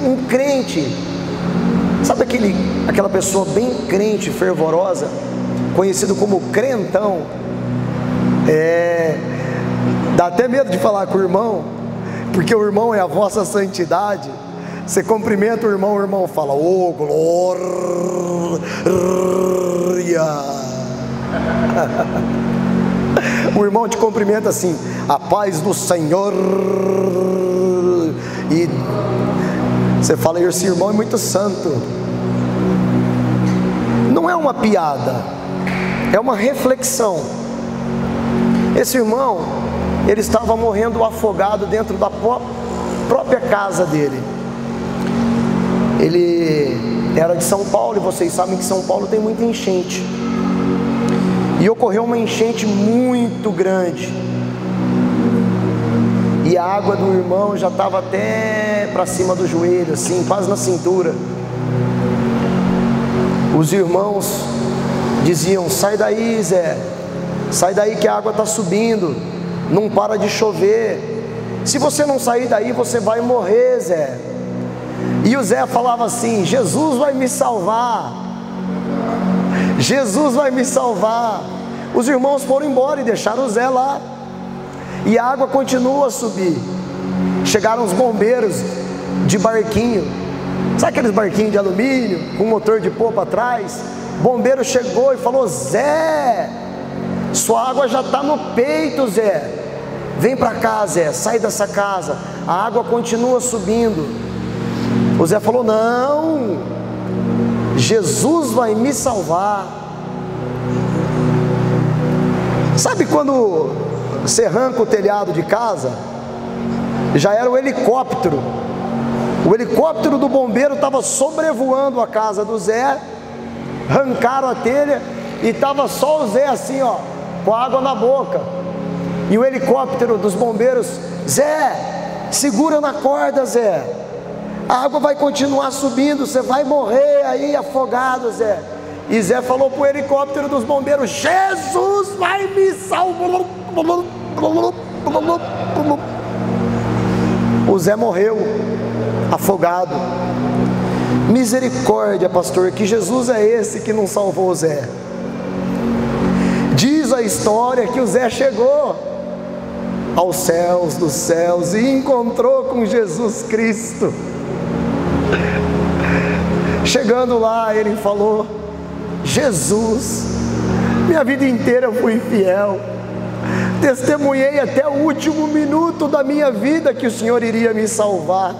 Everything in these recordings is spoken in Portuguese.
um crente, sabe aquela pessoa bem crente, fervorosa, conhecido como crentão, dá até medo de falar com o irmão, porque o irmão é a vossa santidade. Você cumprimenta o irmão fala: ô glória. O irmão te cumprimenta assim: a paz do Senhor. E você fala: esse irmão é muito santo. Não é uma piada, é uma reflexão. Esse irmão, ele estava morrendo afogado dentro da própria casa dele. Ele era de São Paulo, e vocês sabem que São Paulo tem muita enchente. E ocorreu uma enchente muito grande, e a água do irmão já estava até para cima do joelho, assim, quase na cintura. Os irmãos diziam: sai daí, Zé, sai daí que a água está subindo, não para de chover, se você não sair daí você vai morrer, Zé. E o Zé falava assim: Jesus vai me salvar, Jesus vai me salvar. Os irmãos foram embora e deixaram o Zé lá, e a água continua a subir. Chegaram os bombeiros de barquinho, sabe aqueles barquinhos de alumínio com motor de popa atrás? O bombeiro chegou e falou: Zé, sua água já está no peito, Zé, vem para cá, Zé, sai dessa casa, a água continua subindo. O Zé falou: não, Jesus vai me salvar. Sabe quando você arranca o telhado de casa? Já era o helicóptero do bombeiro estava sobrevoando a casa do Zé. Arrancaram a telha e estava só o Zé assim, ó, com a água na boca. E o helicóptero dos bombeiros: Zé, segura na corda, Zé, a água vai continuar subindo, você vai morrer aí afogado, Zé. E Zé falou para o helicóptero dos bombeiros: Jesus vai me salvar. O Zé morreu afogado. Misericórdia, pastor, que Jesus é esse que não salvou o Zé? Diz a história que o Zé chegou aos céus dos céus e encontrou com Jesus Cristo. Chegando lá, ele falou: Jesus, minha vida inteira eu fui fiel, testemunhei até o último minuto da minha vida que o Senhor iria me salvar,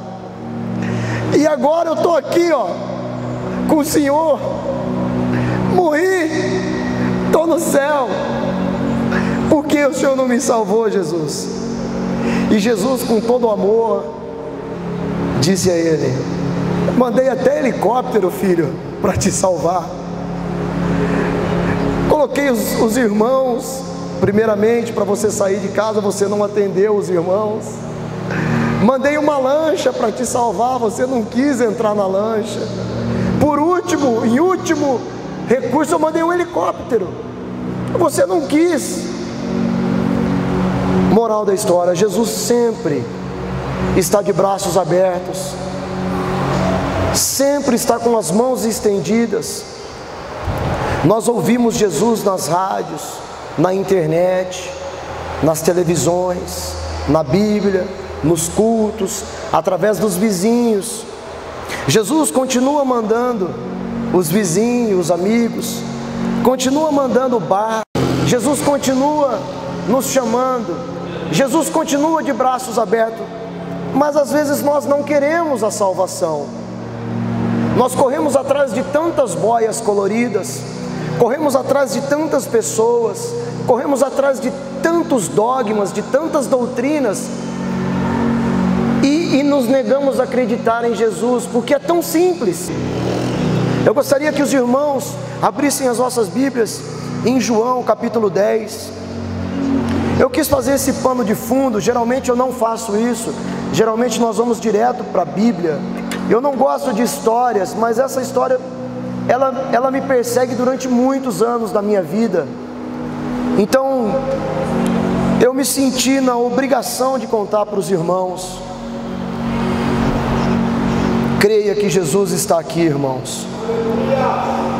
e agora eu estou aqui, ó, com o Senhor, morri, estou no céu, por que o Senhor não me salvou, Jesus? E Jesus, com todo amor, disse a ele: mandei até helicóptero, filho, para te salvar. Coloquei os irmãos, primeiramente, para você sair de casa, você não atendeu os irmãos. Mandei uma lancha para te salvar, você não quis entrar na lancha. Por último, em último recurso, eu mandei um helicóptero, você não quis. Moral da história: Jesus sempre está de braços abertos, sempre está com as mãos estendidas. Nós ouvimos Jesus nas rádios, na internet, nas televisões, na Bíblia, nos cultos, através dos vizinhos. Jesus continua mandando os vizinhos, os amigos, continua mandando o bar. Jesus continua nos chamando, Jesus continua de braços abertos. Mas às vezes nós não queremos a salvação. Nós corremos atrás de tantas boias coloridas, corremos atrás de tantas pessoas, corremos atrás de tantos dogmas, de tantas doutrinas, e nos negamos a acreditar em Jesus, porque é tão simples. Eu gostaria que os irmãos abrissem as nossas Bíblias em João capítulo 10. Eu quis fazer esse pano de fundo, geralmente eu não faço isso, geralmente nós vamos direto para a Bíblia. Eu não gosto de histórias, mas essa história, ela me persegue durante muitos anos da minha vida. Então, eu me senti na obrigação de contar para os irmãos. Creia que Jesus está aqui, irmãos,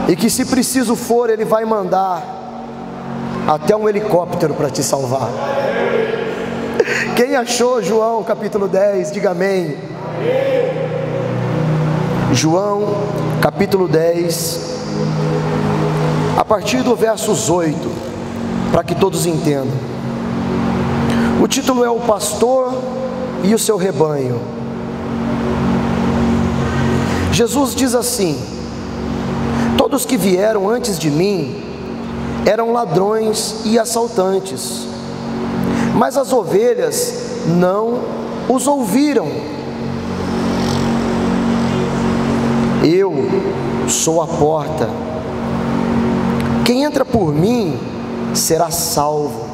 e que, se preciso for, Ele vai mandar até um helicóptero para te salvar. Quem achou João capítulo 10, diga amém. João capítulo 10, a partir do versos 8, para que todos entendam. O título é O Pastor e o Seu Rebanho. Jesus diz assim: todos que vieram antes de mim eram ladrões e assaltantes, mas as ovelhas não os ouviram. Eu sou a porta. Quem entra por mim será salvo.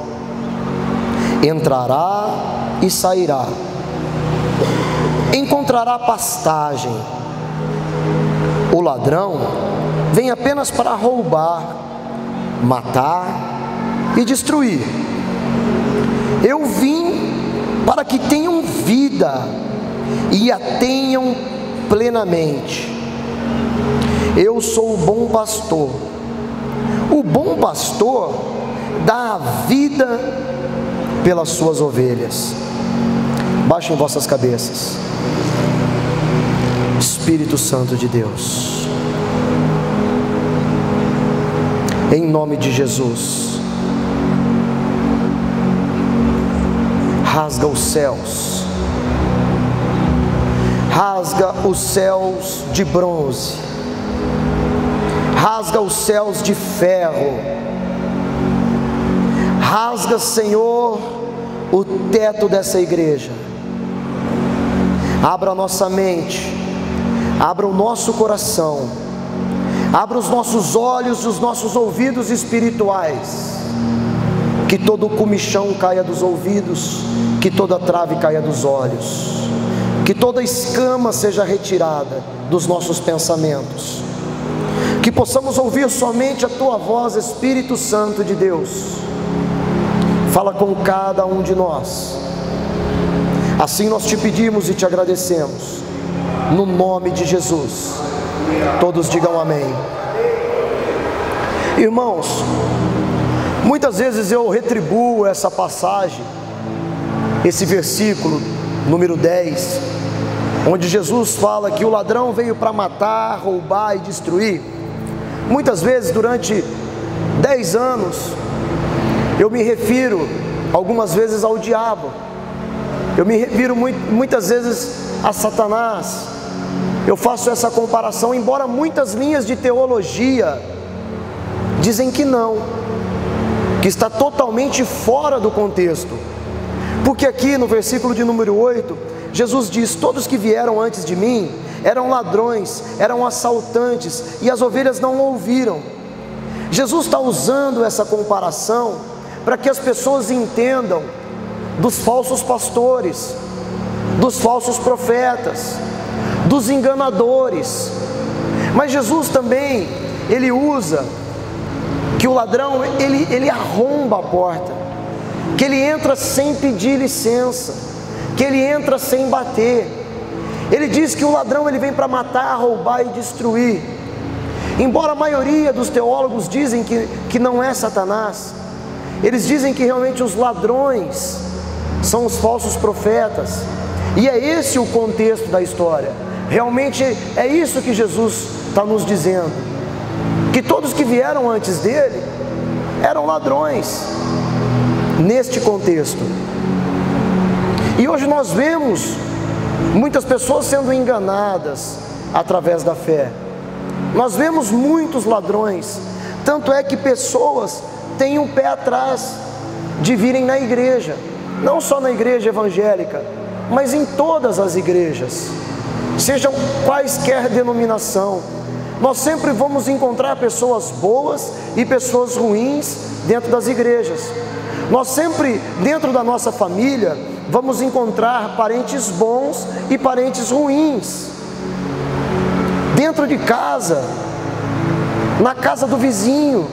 Entrará e sairá. Encontrará pastagem. O ladrão vem apenas para roubar, matar e destruir. Eu vim para que tenham vida e a tenham plenamente. Eu sou o bom pastor. O bom pastor dá a vida pelas suas ovelhas. Baixem vossas cabeças. Espírito Santo de Deus, em nome de Jesus, rasga os céus, rasga os céus de bronze, rasga os céus de ferro, rasga, Senhor, o teto dessa igreja. Abra a nossa mente, abra o nosso coração, abra os nossos olhos e os nossos ouvidos espirituais, que todo comichão caia dos ouvidos, que toda trave caia dos olhos, que toda escama seja retirada dos nossos pensamentos, que possamos ouvir somente a Tua voz, Espírito Santo de Deus. Fala com cada um de nós. Assim nós te pedimos e te agradecemos, no nome de Jesus. Todos digam amém. Irmãos, muitas vezes eu retribuo essa passagem, esse versículo número 10, onde Jesus fala que o ladrão veio para matar, roubar e destruir. Muitas vezes, durante 10 anos, eu me refiro algumas vezes ao diabo, eu me refiro muitas vezes a Satanás. Eu faço essa comparação, embora muitas linhas de teologia dizem que não, que está totalmente fora do contexto. Porque aqui no versículo de número 8, Jesus diz: todos que vieram antes de mim eram ladrões, eram assaltantes, e as ovelhas não ouviram. Jesus está usando essa comparação para que as pessoas entendam dos falsos pastores, dos falsos profetas, dos enganadores. Mas Jesus também, Ele usa que o ladrão, ele arromba a porta, que ele entra sem pedir licença, que ele entra sem bater. Ele diz que o ladrão, ele vem para matar, roubar e destruir. Embora a maioria dos teólogos dizem que não é Satanás, eles dizem que realmente os ladrões são os falsos profetas, e é esse o contexto da história. Realmente é isso que Jesus está nos dizendo, que todos que vieram antes dele eram ladrões, neste contexto. E hoje nós vemos muitas pessoas sendo enganadas através da fé. Nós vemos muitos ladrões, tanto é que pessoas têm um pé atrás de virem na igreja, não só na igreja evangélica, mas em todas as igrejas, sejam quaisquer denominação. Nós sempre vamos encontrar pessoas boas e pessoas ruins dentro das igrejas. Nós sempre, dentro da nossa família, vamos encontrar parentes bons e parentes ruins. Dentro de casa, na casa do vizinho,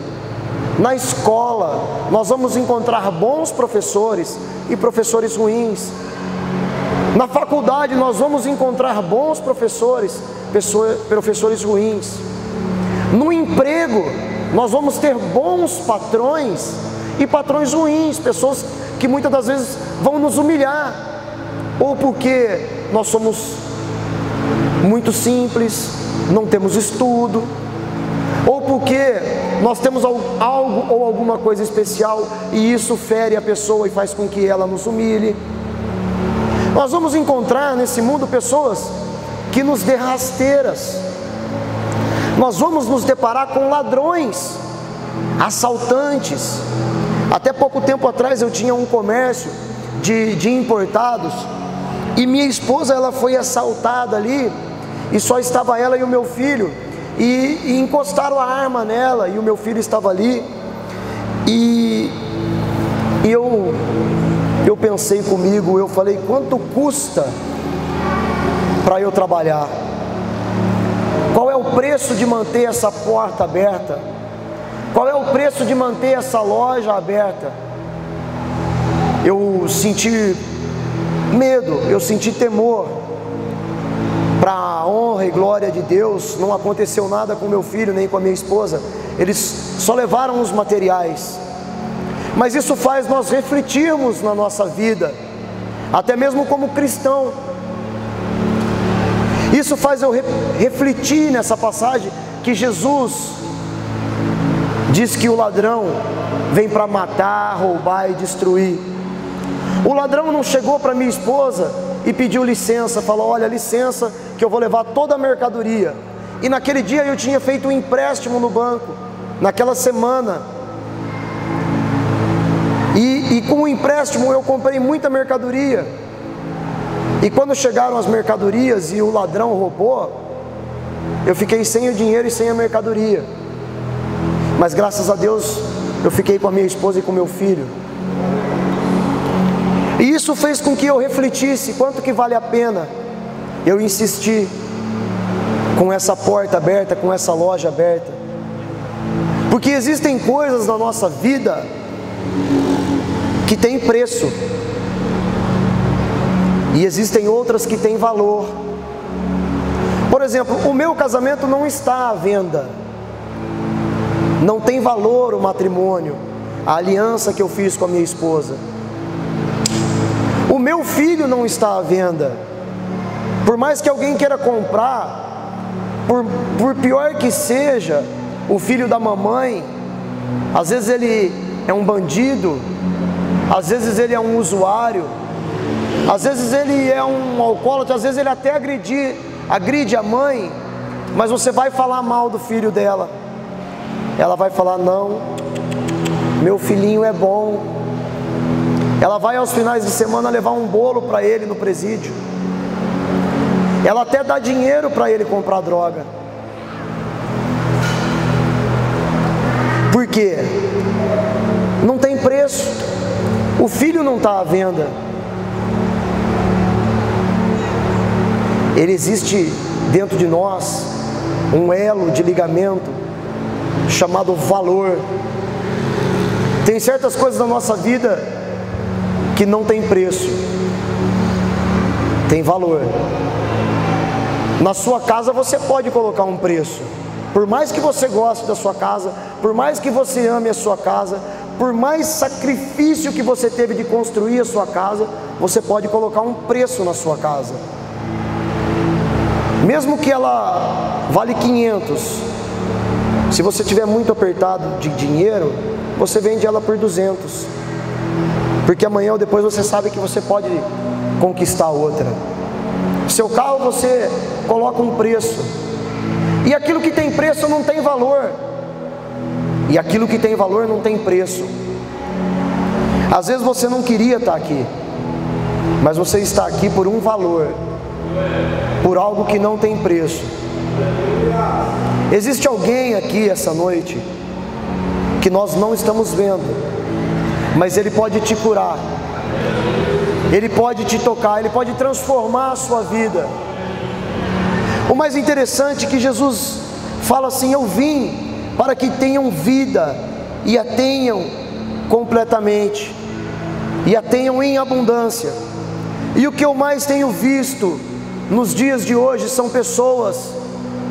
na escola, nós vamos encontrar bons professores e professores ruins. Na faculdade nós vamos encontrar bons professores, professores ruins. No emprego nós vamos ter bons patrões e patrões ruins, pessoas que muitas das vezes vão nos humilhar, ou porque nós somos muito simples, não temos estudo, ou porque nós temos algo ou alguma coisa especial e isso fere a pessoa e faz com que ela nos humilhe. Nós vamos encontrar nesse mundo pessoas que nos dê rasteiras. Nós vamos nos deparar com ladrões, assaltantes. Até pouco tempo atrás eu tinha um comércio de importados e minha esposa, ela foi assaltada ali e só estava ela e o meu filho e encostaram a arma nela e o meu filho estava ali e eu pensei comigo, eu falei, quanto custa para eu trabalhar? Qual é o preço de manter essa porta aberta? Qual é o preço de manter essa loja aberta? Eu senti medo, eu senti temor. Para a honra e glória de Deus, não aconteceu nada com meu filho nem com a minha esposa. Eles só levaram os materiais. Mas isso faz nós refletirmos na nossa vida, até mesmo como cristão. Isso faz eu refletir nessa passagem que Jesus diz que o ladrão vem para matar, roubar e destruir. O ladrão não chegou para minha esposa e pediu licença, falou, olha, licença que eu vou levar toda a mercadoria. E naquele dia eu tinha feito um empréstimo no banco, naquela semana. E com o empréstimo eu comprei muita mercadoria. E quando chegaram as mercadorias e o ladrão roubou, eu fiquei sem o dinheiro e sem a mercadoria. Mas graças a Deus eu fiquei com a minha esposa e com meu filho. E isso fez com que eu refletisse quanto que vale a pena eu insistir com essa porta aberta, com essa loja aberta. Porque existem coisas na nossa vida que têm preço e existem outras que têm valor. Por exemplo, o meu casamento não está à venda. Não tem valor o matrimônio, a aliança que eu fiz com a minha esposa. O meu filho não está à venda. Por mais que alguém queira comprar, por pior que seja, o filho da mamãe, às vezes ele é um bandido, às vezes ele é um usuário, às vezes ele é um alcoólatra, às vezes ele até agride a mãe, mas você vai falar mal do filho dela. Ela vai falar, não, meu filhinho é bom. Ela vai aos finais de semana levar um bolo para ele no presídio. Ela até dá dinheiro para ele comprar droga. Por quê? Não tem preço. O filho não está à venda. Ele existe dentro de nós um elo de ligamento chamado valor. Tem certas coisas na nossa vida que não tem preço, tem valor. Na sua casa você pode colocar um preço. Por mais que você goste da sua casa, por mais que você ame a sua casa, por mais sacrifício que você teve de construir a sua casa, você pode colocar um preço na sua casa. Mesmo que ela vale 500, se você tiver muito apertado de dinheiro, você vende ela por 200. Porque amanhã ou depois você sabe que você pode conquistar outra. Seu carro você coloca um preço. E aquilo que tem preço não tem valor. E aquilo que tem valor não tem preço. Às vezes você não queria estar aqui, mas você está aqui por um valor, por algo que não tem preço. Existe alguém aqui essa noite que nós não estamos vendo, mas ele pode te curar, ele pode te tocar, ele pode transformar a sua vida. O mais interessante é que Jesus fala assim: eu vim para que tenham vida e a tenham completamente, e a tenham em abundância. E o que eu mais tenho visto nos dias de hoje são pessoas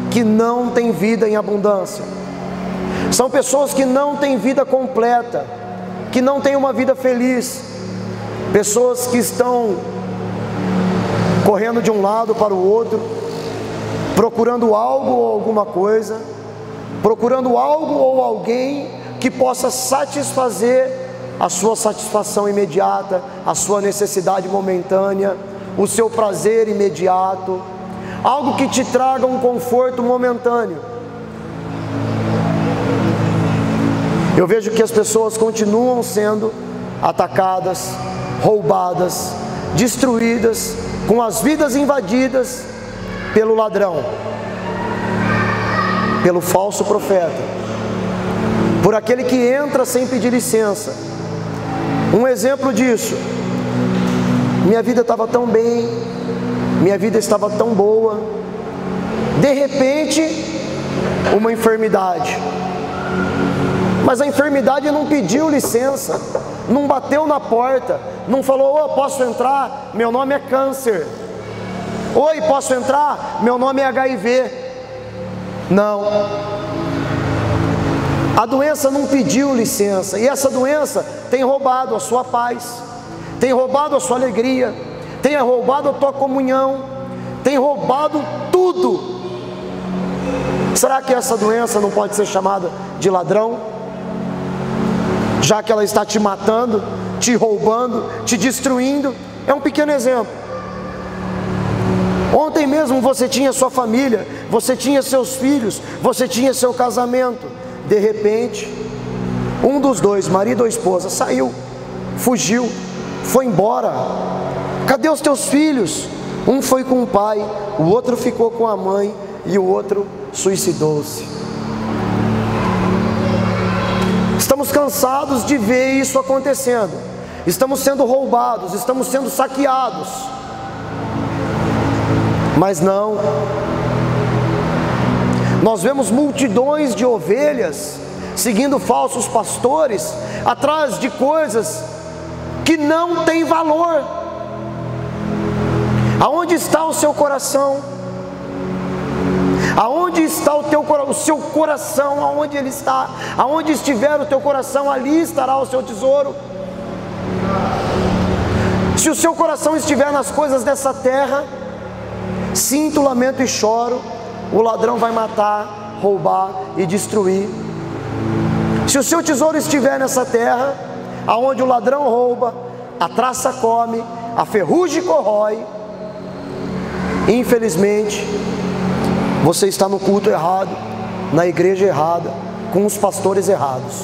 que não têm vida em abundância. São pessoas que não têm vida completa, que não têm uma vida feliz. Pessoas que estão correndo de um lado para o outro, procurando algo ou alguma coisa, procurando algo ou alguém que possa satisfazer a sua satisfação imediata, a sua necessidade momentânea, o seu prazer imediato, algo que te traga um conforto momentâneo. Eu vejo que as pessoas continuam sendo atacadas, roubadas, destruídas, com as vidas invadidas pelo ladrão, pelo falso profeta, por aquele que entra sem pedir licença. Um exemplo disso: minha vida estava tão bem, minha vida estava tão boa, de repente, uma enfermidade. Mas a enfermidade não pediu licença, não bateu na porta, não falou: "Ô, posso entrar? Meu nome é câncer. Oi, posso entrar? Meu nome é HIV." Não. A doença não pediu licença, e essa doença tem roubado a sua paz, tem roubado a sua alegria, tem roubado a tua comunhão, tem roubado tudo. Será que essa doença não pode ser chamada de ladrão? Já que ela está te matando, te roubando, te destruindo. É um pequeno exemplo. Ontem mesmo você tinha sua família, você tinha seus filhos, você tinha seu casamento. De repente, um dos dois, marido ou esposa, saiu, fugiu, foi embora. Cadê os teus filhos? Um foi com o pai, o outro ficou com a mãe e o outro suicidou-se. Estamos cansados de ver isso acontecendo. Estamos sendo roubados, estamos sendo saqueados. Mas não. Nós vemos multidões de ovelhas seguindo falsos pastores, atrás de coisas que não têm valor. Aonde está o seu coração? Aonde está o seu coração? Aonde ele está? Aonde estiver o teu coração, ali estará o seu tesouro. Se o seu coração estiver nas coisas dessa terra, sinto, lamento e choro, o ladrão vai matar, roubar e destruir. Se o seu tesouro estiver nessa terra, aonde o ladrão rouba, a traça come, a ferrugem corrói, infelizmente, você está no culto errado, na igreja errada, com os pastores errados.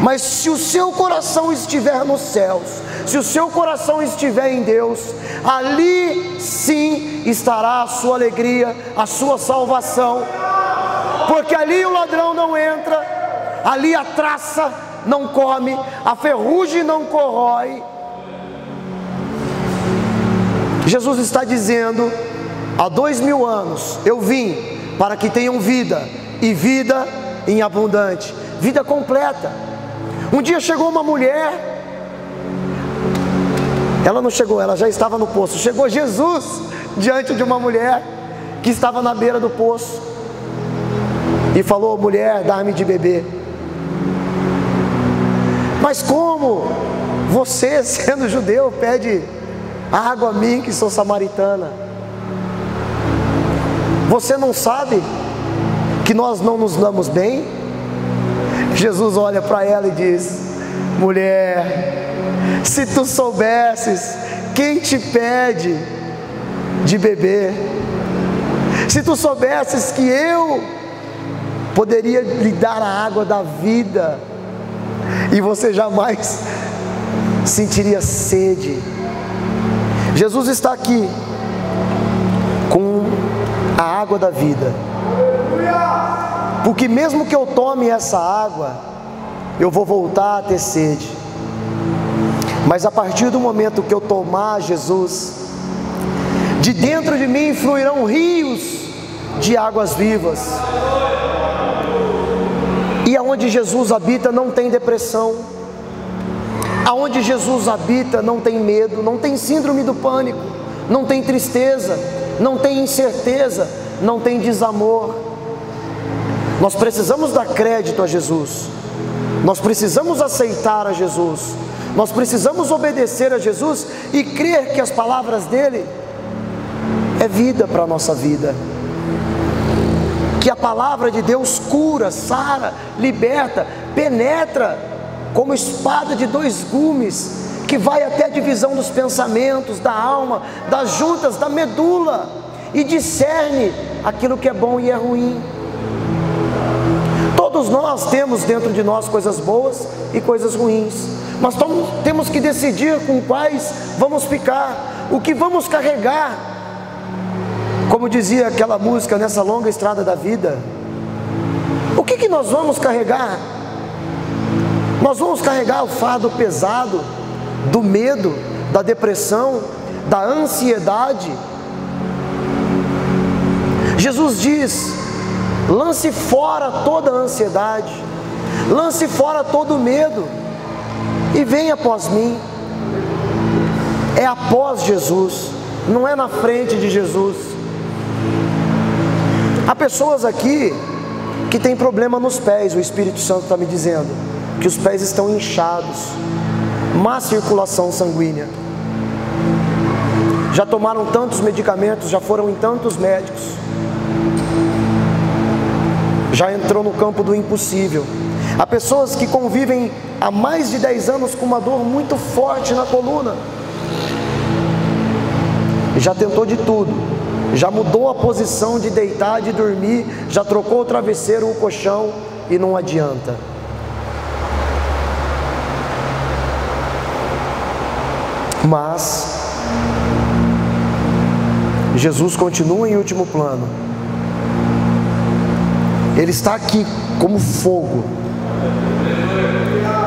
Mas se o seu coração estiver nos céus, se o seu coração estiver em Deus, ali sim estará a sua alegria, a sua salvação, porque ali o ladrão não entra, ali a traça não come, a ferrugem não corrói. Jesus está dizendo: há 2000 anos eu vim para que tenham vida, e vida em abundante, vida completa. Um dia chegou uma mulher, ela não chegou, ela já estava no poço. Chegou Jesus diante de uma mulher que estava na beira do poço e falou: mulher, dá-me de beber. Mas como você, sendo judeu, pede água a mim que sou samaritana? Você não sabe que nós não nos damos bem? Jesus olha para ela e diz: mulher, se tu soubesses quem te pede de beber, se tu soubesses que eu poderia lhe dar a água da vida, e você jamais sentiria sede. Jesus está aqui com a água da vida, porque mesmo que eu tome essa água, eu vou voltar a ter sede. Mas a partir do momento que eu tomar Jesus, de dentro de mim fluirão rios de águas vivas. E aonde Jesus habita não tem depressão, Aonde Jesus habita não tem medo, não tem síndrome do pânico, não tem tristeza, não tem incerteza, não tem desamor. Nós precisamos dar crédito a Jesus, nós precisamos aceitar a Jesus, nós precisamos obedecer a Jesus e crer que as palavras dele é vida para a nossa vida, que a palavra de Deus cura, sara, liberta, penetra como espada de dois gumes, que vai até a divisão dos pensamentos, da alma, das juntas, da medula, e discerne aquilo que é bom e é ruim. Todos nós temos dentro de nós coisas boas e coisas ruins, mas temos que decidir com quais vamos ficar, o que vamos carregar. Como dizia aquela música, nessa longa estrada da vida, o que nós vamos carregar? Nós vamos carregar o fardo pesado do medo, da depressão, da ansiedade. Jesus diz: lance fora toda a ansiedade, lance fora todo o medo e venha após mim. É após Jesus, não é na frente de Jesus. Há pessoas aqui que têm problema nos pés, o Espírito Santo está me dizendo que os pés estão inchados, má circulação sanguínea, já tomaram tantos medicamentos, já foram em tantos médicos, já entrou no campo do impossível. Há pessoas que convivem há mais de 10 anos com uma dor muito forte na coluna, já tentou de tudo, já mudou a posição de deitar, de dormir, já trocou o travesseiro, o colchão, e não adianta. Mas Jesus continua em último plano. Ele está aqui como fogo,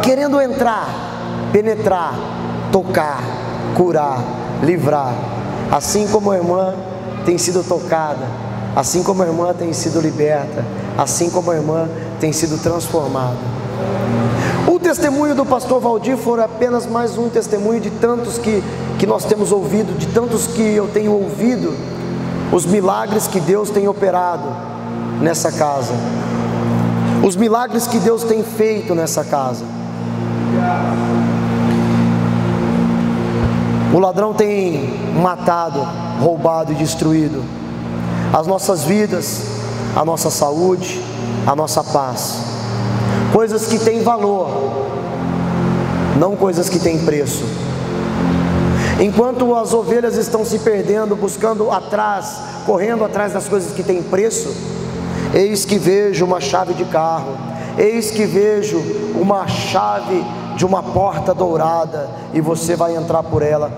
querendo entrar, penetrar, tocar, curar, livrar. Assim como a irmã tem sido tocada, assim como a irmã tem sido liberta, assim como a irmã tem sido transformada. O testemunho do pastor Valdir foi apenas mais um testemunho de tantos que nós temos ouvido, de tantos que eu tenho ouvido, os milagres que Deus tem operado nessa casa, os milagres que Deus tem feito nessa casa. O ladrão tem matado, roubado e destruído as nossas vidas, a nossa saúde, a nossa paz. Coisas que têm valor, não coisas que têm preço. Enquanto as ovelhas estão se perdendo, buscando atrás, correndo atrás das coisas que têm preço, eis que vejo uma chave de carro, eis que vejo uma chave de uma porta dourada, e você vai entrar por ela.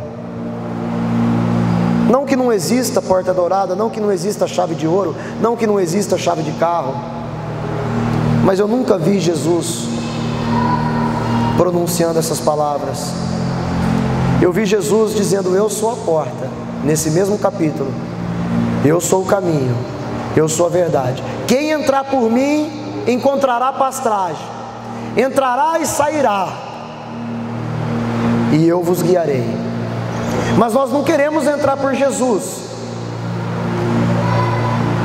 Não que não exista porta dourada, não que não exista chave de ouro, não que não exista chave de carro, mas eu nunca vi Jesus pronunciando essas palavras. Eu vi Jesus dizendo: eu sou a porta, nesse mesmo capítulo. Eu sou o caminho, eu sou a verdade. Quem entrar por mim encontrará pastagem, entrará e sairá, e eu vos guiarei. Mas nós não queremos entrar por Jesus.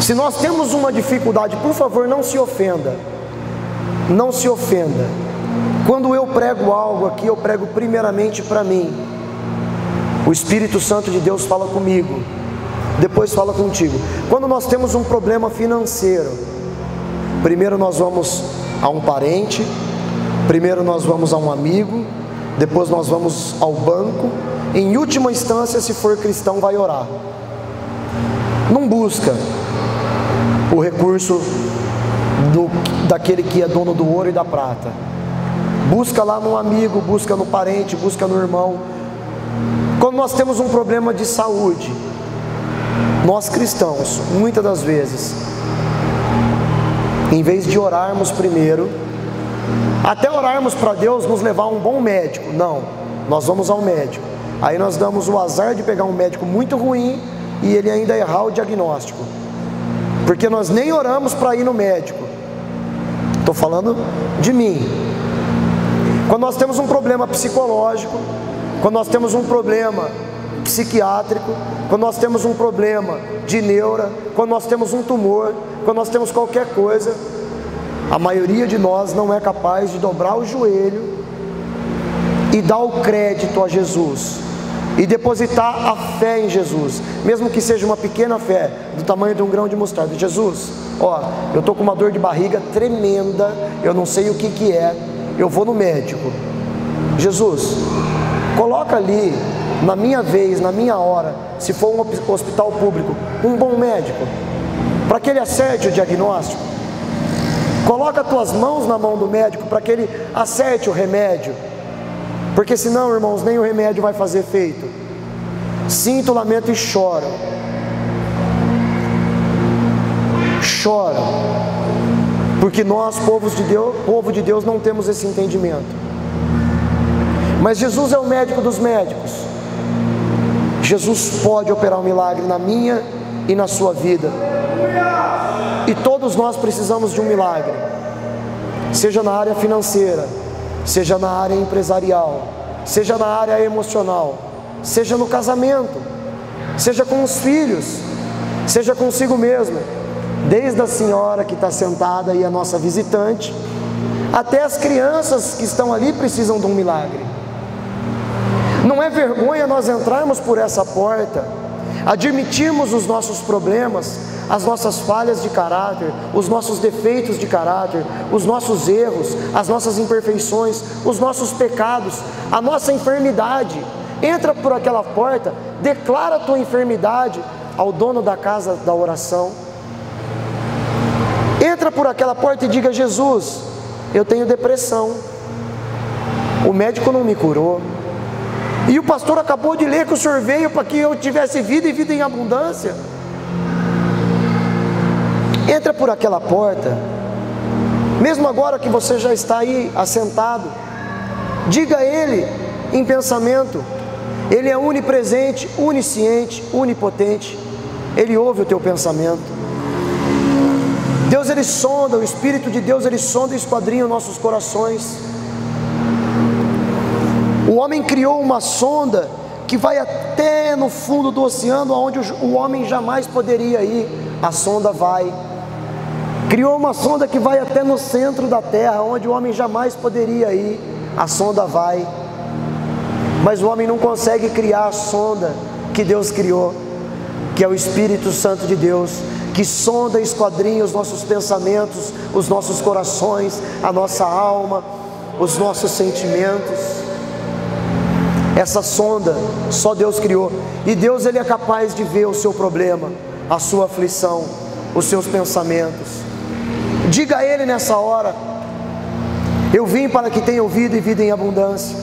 Se nós temos uma dificuldade, por favor, não se ofenda. Não se ofenda. Quando eu prego algo aqui, eu prego primeiramente para mim. O Espírito Santo de Deus fala comigo, depois fala contigo. Quando nós temos um problema financeiro, primeiro nós vamos a um parente, primeiro nós vamos a um amigo, depois nós vamos ao banco. Em última instância, se for cristão, vai orar. Não busca o recurso daquele que é dono do ouro e da prata. Busca lá no amigo, busca no parente, busca no irmão. Quando nós temos um problema de saúde, nós cristãos, muitas das vezes, em vez de orarmos primeiro, até orarmos para Deus nos levar a um bom médico, não, nós vamos ao médico. Aí nós damos o azar de pegar um médico muito ruim e ele ainda errar o diagnóstico, porque nós nem oramos para ir no médico. Estou falando de mim. Quando nós temos um problema psicológico, quando nós temos um problema psiquiátrico, quando nós temos um problema de neura, quando nós temos um tumor, quando nós temos qualquer coisa, a maioria de nós não é capaz de dobrar o joelho e dar o crédito a Jesus e depositar a fé em Jesus, mesmo que seja uma pequena fé, do tamanho de um grão de mostarda. Jesus, ó, eu estou com uma dor de barriga tremenda, eu não sei o que é, eu vou no médico. Jesus, coloca ali, na minha vez, na minha hora, se for um hospital público, um bom médico, para que ele acerte o diagnóstico. Coloca as tuas mãos na mão do médico, para que ele acerte o remédio, porque senão, irmãos, nem o remédio vai fazer efeito. Sinto, lamento e choro. Choro, porque nós, povo de Deus, não temos esse entendimento. Mas Jesus é o médico dos médicos. Jesus pode operar um milagre na minha e na sua vida. E todos nós precisamos de um milagre, seja na área financeira, seja na área empresarial, seja na área emocional, seja no casamento, seja com os filhos, seja consigo mesmo, desde a senhora que está sentada aí, a nossa visitante, até as crianças que estão ali precisam de um milagre. Não é vergonha nós entrarmos por essa porta, admitirmos os nossos problemas, as nossas falhas de caráter, os nossos defeitos de caráter, os nossos erros, as nossas imperfeições, os nossos pecados, a nossa enfermidade. Entra por aquela porta, declara a tua enfermidade ao dono da casa da oração. Entra por aquela porta e diga: Jesus, eu tenho depressão, o médico não me curou, e o pastor acabou de ler que o Senhor veio para que eu tivesse vida e vida em abundância. Entra por aquela porta, mesmo agora que você já está aí assentado, diga a Ele em pensamento. Ele é onipresente, onisciente, onipotente, Ele ouve o teu pensamento. Deus, Ele sonda, o Espírito de Deus, Ele sonda e esquadrinha os nossos corações. O homem criou uma sonda que vai até no fundo do oceano, onde o homem jamais poderia ir. A sonda vai. Criou uma sonda que vai até no centro da terra, onde o homem jamais poderia ir. A sonda vai. Mas o homem não consegue criar a sonda que Deus criou, que é o Espírito Santo de Deus, que sonda e esquadrinha os nossos pensamentos, os nossos corações, a nossa alma, os nossos sentimentos. Essa sonda só Deus criou. E Deus, Ele é capaz de ver o seu problema, a sua aflição, os seus pensamentos. Diga a Ele nessa hora: eu vim para que tenham vida e vida em abundância.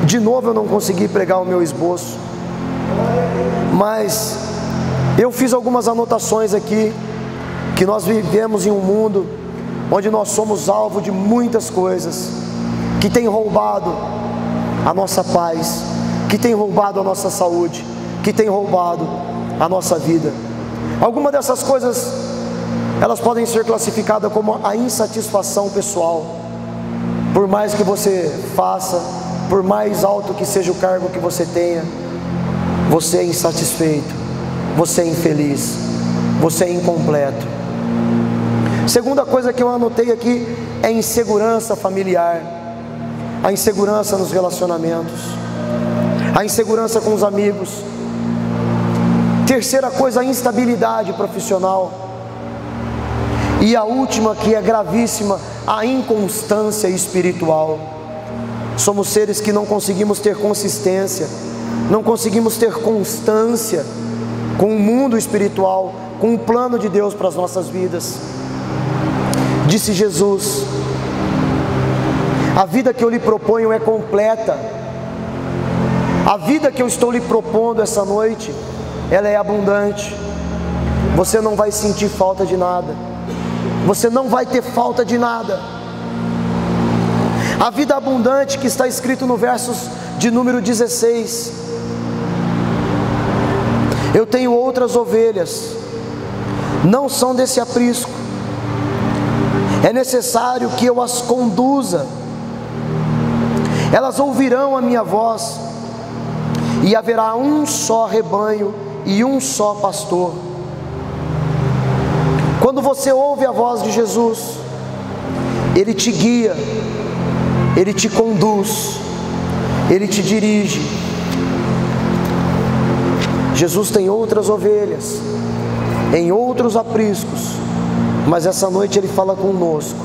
De novo eu não consegui pregar o meu esboço, mas eu fiz algumas anotações aqui, que nós vivemos em um mundo onde nós somos alvo de muitas coisas que tem roubado a nossa paz, que tem roubado a nossa saúde, que tem roubado a nossa vida. Algumas dessas coisas, elas podem ser classificadas como a insatisfação pessoal. Por mais que você faça, por mais alto que seja o cargo que você tenha, você é insatisfeito, você é infeliz, você é incompleto. Segunda coisa que eu anotei aqui é insegurança familiar, a insegurança nos relacionamentos, a insegurança com os amigos. Terceira coisa, a instabilidade profissional. E a última, que é gravíssima, a inconstância espiritual. Somos seres que não conseguimos ter consistência, não conseguimos ter constância com o mundo espiritual, com o plano de Deus para as nossas vidas. Disse Jesus: a vida que eu lhe proponho é completa. A vida que eu estou lhe propondo essa noite, ela é abundante. Você não vai sentir falta de nada, você não vai ter falta de nada. A vida abundante que está escrito no versos de número 16: eu tenho outras ovelhas, não são desse aprisco, é necessário que eu as conduza Elas ouvirão a minha voz, e haverá um só rebanho e um só pastor. Quando você ouve a voz de Jesus, Ele te guia, Ele te conduz, Ele te dirige. Jesus tem outras ovelhas, em outros apriscos, mas essa noite Ele fala conosco: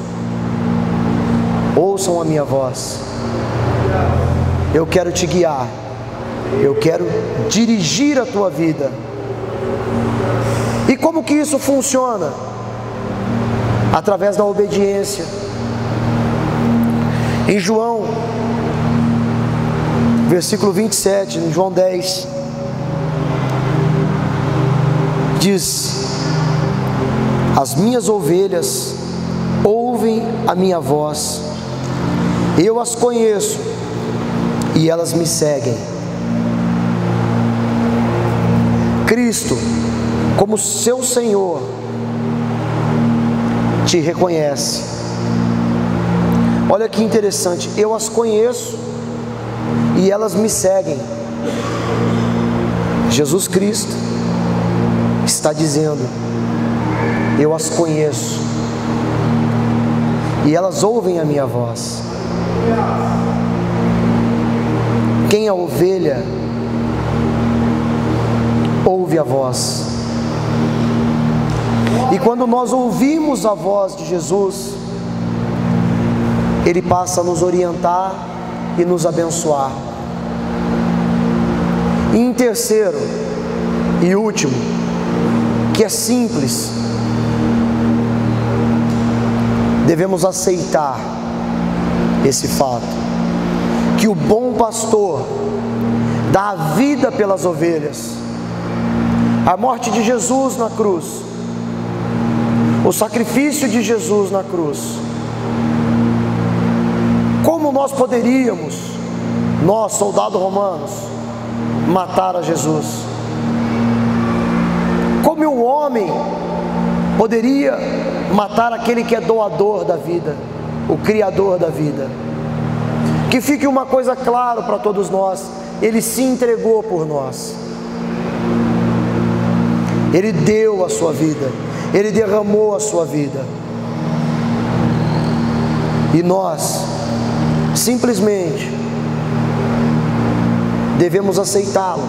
ouçam a minha voz, eu quero te guiar, eu quero dirigir a tua vida. E como que isso funciona? Através da obediência. Em João, versículo 27, em João 10, diz: as minhas ovelhas ouvem a minha voz, eu as conheço e elas me seguem. Cristo, como seu Senhor, te reconhece. Olha que interessante, eu as conheço e elas me seguem. Jesus Cristo está dizendo: eu as conheço e elas ouvem a minha voz. Quem é a ovelha ouve a voz. E quando nós ouvimos a voz de Jesus, Ele passa a nos orientar e nos abençoar. E em terceiro e último, que é simples, devemos aceitar esse fato, que o bom pastor dá a vida pelas ovelhas. A morte de Jesus na cruz, o sacrifício de Jesus na cruz. Como nós poderíamos, nós, soldados romanos, matar a Jesus? Como um homem poderia matar aquele que é doador da vida, o Criador da vida? Que fique uma coisa clara para todos nós: Ele se entregou por nós, Ele deu a sua vida, Ele derramou a sua vida, e nós simplesmente devemos aceitá-lo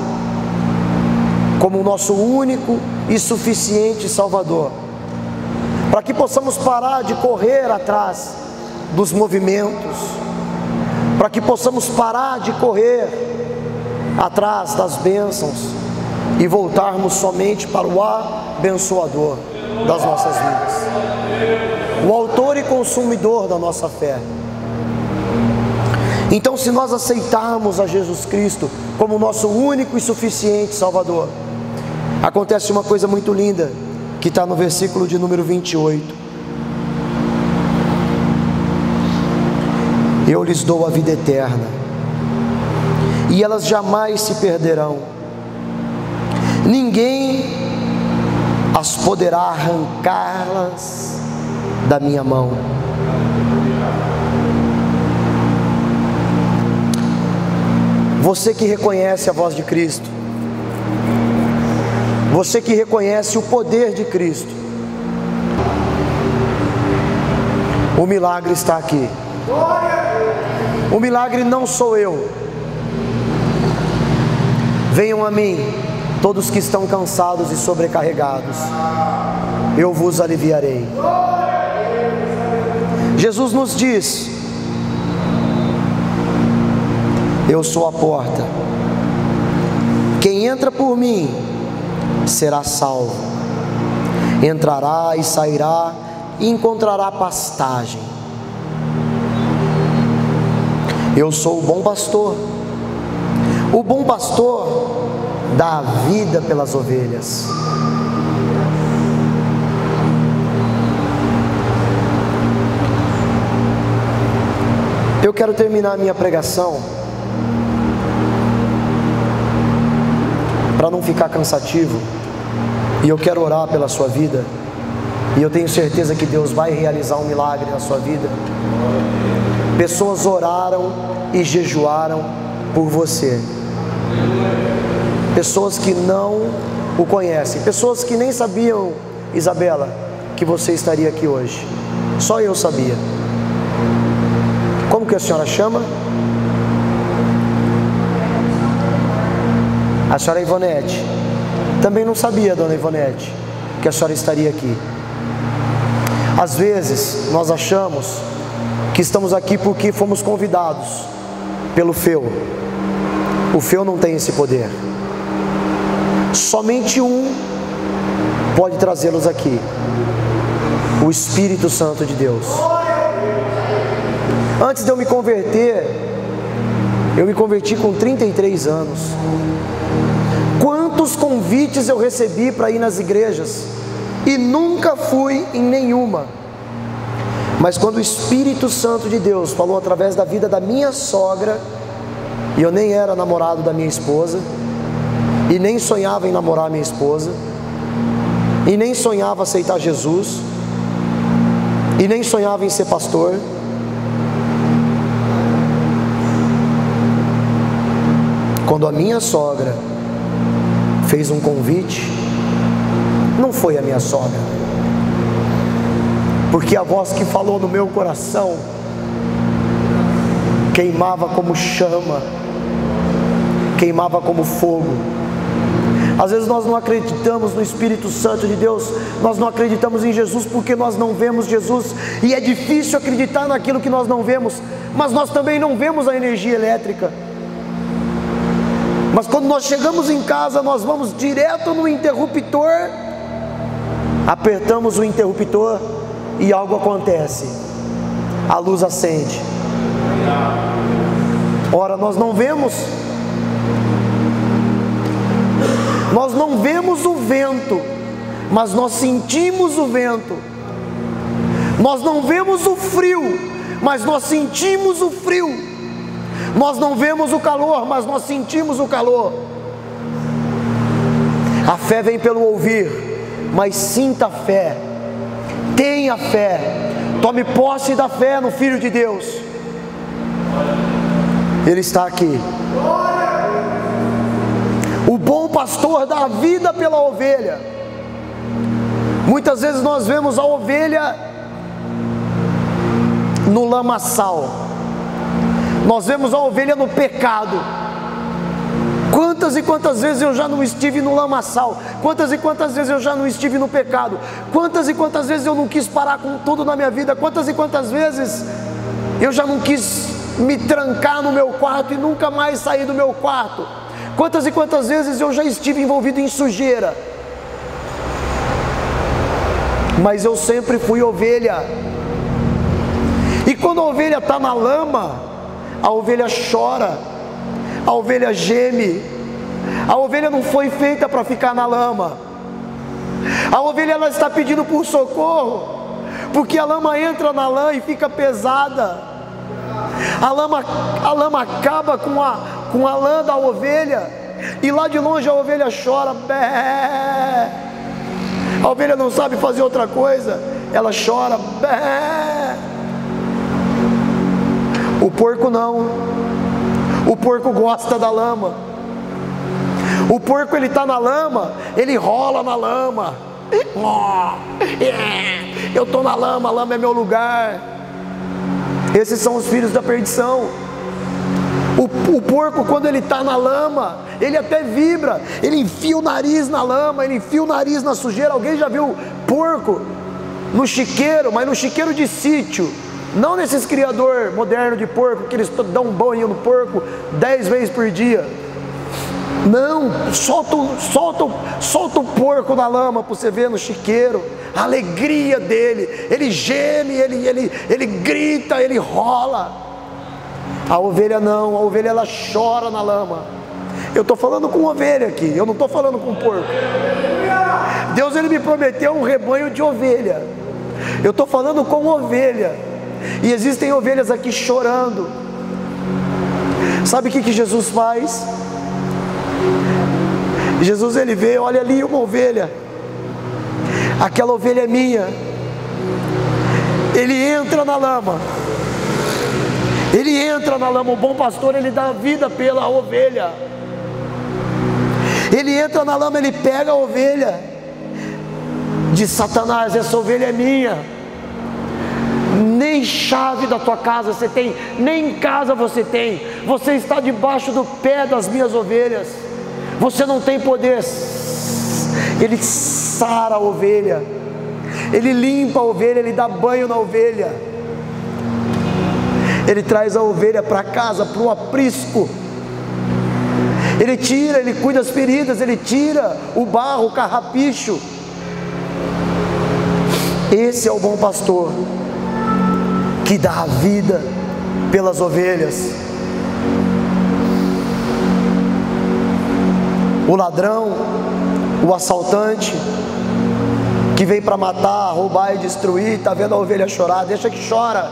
como o nosso único e suficiente Salvador, para que possamos parar de correr atrás dos movimentos, para que possamos parar de correr atrás das bênçãos e voltarmos somente para o abençoador das nossas vidas, o autor e consumidor da nossa fé. Então, se nós aceitarmos a Jesus Cristo como nosso único e suficiente Salvador, acontece uma coisa muito linda, que está no versículo de número 28. Eu lhes dou a vida eterna, e elas jamais se perderão, ninguém as poderá arrancá-las da minha mão. Você que reconhece a voz de Cristo, você que reconhece o poder de Cristo, o milagre está aqui. O milagre não sou eu. Venham a mim, todos que estão cansados e sobrecarregados, eu vos aliviarei. Jesus nos diz: eu sou a porta, quem entra por mim será salvo, entrará e sairá e encontrará pastagem. Eu sou o bom pastor. O bom pastor dá a vida pelas ovelhas. Eu quero terminar a minha pregação, para não ficar cansativo, e eu quero orar pela sua vida, e eu tenho certeza que Deus vai realizar um milagre na sua vida. Pessoas oraram e jejuaram por você. Pessoas que não o conhecem, pessoas que nem sabiam, Isabela, que você estaria aqui hoje. Só eu sabia. Como que a senhora chama? A senhora Ivonete. Também não sabia, dona Ivonete, que a senhora estaria aqui. Às vezes nós achamos que estamos aqui porque fomos convidados pelo Feu. O Feu não tem esse poder. Somente um pode trazê-los aqui: o Espírito Santo de Deus. Antes de eu me converter, eu me converti com 33 anos. Quantos convites eu recebi para ir nas igrejas e nunca fui em nenhuma. Mas quando o Espírito Santo de Deus falou através da vida da minha sogra, e eu nem era namorado da minha esposa, e nem sonhava em namorar minha esposa, e nem sonhava aceitar Jesus, e nem sonhava em ser pastor, quando a minha sogra fez um convite, não foi a minha sogra, porque a voz que falou no meu coração queimava como chama, queimava como fogo. Às vezes nós não acreditamos no Espírito Santo de Deus, nós não acreditamos em Jesus porque nós não vemos Jesus, e é difícil acreditar naquilo que nós não vemos, mas nós também não vemos a energia elétrica. Mas quando nós chegamos em casa, nós vamos direto no interruptor, apertamos o interruptor e algo acontece, a luz acende. Ora, nós não vemos o vento, mas nós sentimos o vento. Nós não vemos o frio, mas nós sentimos o frio. Nós não vemos o calor, mas nós sentimos o calor. A fé vem pelo ouvir, mas sinta a fé, tenha fé, tome posse da fé no Filho de Deus. Ele está aqui. O bom pastor dá a vida pela ovelha. Muitas vezes nós vemos a ovelha no lamaçal, nós vemos a ovelha no pecado. Quantas e quantas vezes eu já não estive no lamaçal, quantas e quantas vezes eu já não estive no pecado, quantas e quantas vezes eu não quis parar com tudo na minha vida, quantas e quantas vezes eu já não quis me trancar no meu quarto e nunca mais sair do meu quarto, quantas e quantas vezes eu já estive envolvido em sujeira, mas eu sempre fui ovelha. E quando a ovelha está na lama, a ovelha chora, a ovelha geme. A ovelha não foi feita para ficar na lama. A ovelha, ela está pedindo por socorro, porque a lama entra na lã e fica pesada. A lama acaba com a lã da ovelha, e lá de longe a ovelha chora, bé. A ovelha não sabe fazer outra coisa, ela chora, bé. O porco não. O porco gosta da lama. O porco, ele está na lama, ele rola na lama. Eu estou na lama, a lama é meu lugar. Esses são os filhos da perdição. O porco, quando ele está na lama, ele até vibra, ele enfia o nariz na lama, ele enfia o nariz na sujeira. Alguém já viu porco no chiqueiro, mas no chiqueiro de sítio? Não nesses criador moderno de porco, que eles dão um banho no porco 10 vezes por dia. Não, solta o porco na lama para você ver no chiqueiro, a alegria dele, ele geme, ele grita, ele rola. A ovelha não, a ovelha ela chora na lama. Eu estou falando com ovelha aqui, eu não estou falando com porco. Deus, ele me prometeu um rebanho de ovelha. Eu estou falando com ovelha. E existem ovelhas aqui chorando. Sabe o que Jesus faz? Jesus, ele vê, olha ali uma ovelha, aquela ovelha é minha. Ele entra na lama, Ele entra na lama. O bom pastor, ele dá vida pela ovelha. Ele entra na lama, ele pega a ovelha. Diz: Satanás, essa ovelha é minha. Nem chave da tua casa você tem, nem em casa você tem. Você está debaixo do pé das minhas ovelhas. Você não tem poder. Ele sara a ovelha, ele limpa a ovelha, ele dá banho na ovelha, ele traz a ovelha para casa, para o aprisco. Ele tira, ele cuida das feridas, ele tira o barro, o carrapicho. Esse é o bom pastor, que dá a vida pelas ovelhas. O ladrão, o assaltante, que vem para matar, roubar e destruir, está vendo a ovelha chorar, deixa que chora.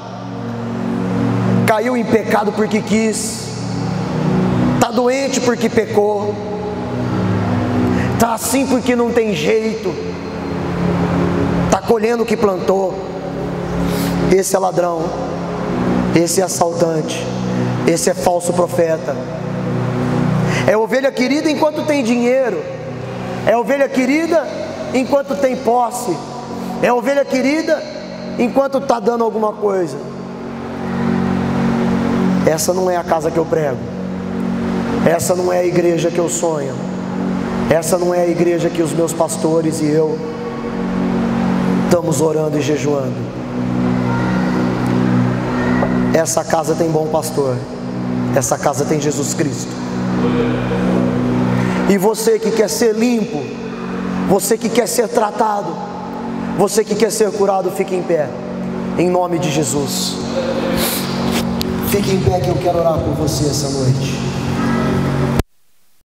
Caiu em pecado porque quis, está doente porque pecou, está assim porque não tem jeito, está colhendo o que plantou. Esse é ladrão, esse é assaltante, esse é falso profeta. É ovelha querida enquanto tem dinheiro, é ovelha querida enquanto tem posse, é ovelha querida enquanto está dando alguma coisa. Essa não é a casa que eu prego, essa não é a igreja que eu sonho, essa não é a igreja que os meus pastores e eu estamos orando e jejuando. Essa casa tem bom pastor, essa casa tem Jesus Cristo. E você que quer ser limpo, você que quer ser tratado, você que quer ser curado, fique em pé, em nome de Jesus. Fique em pé que eu quero orar por você essa noite.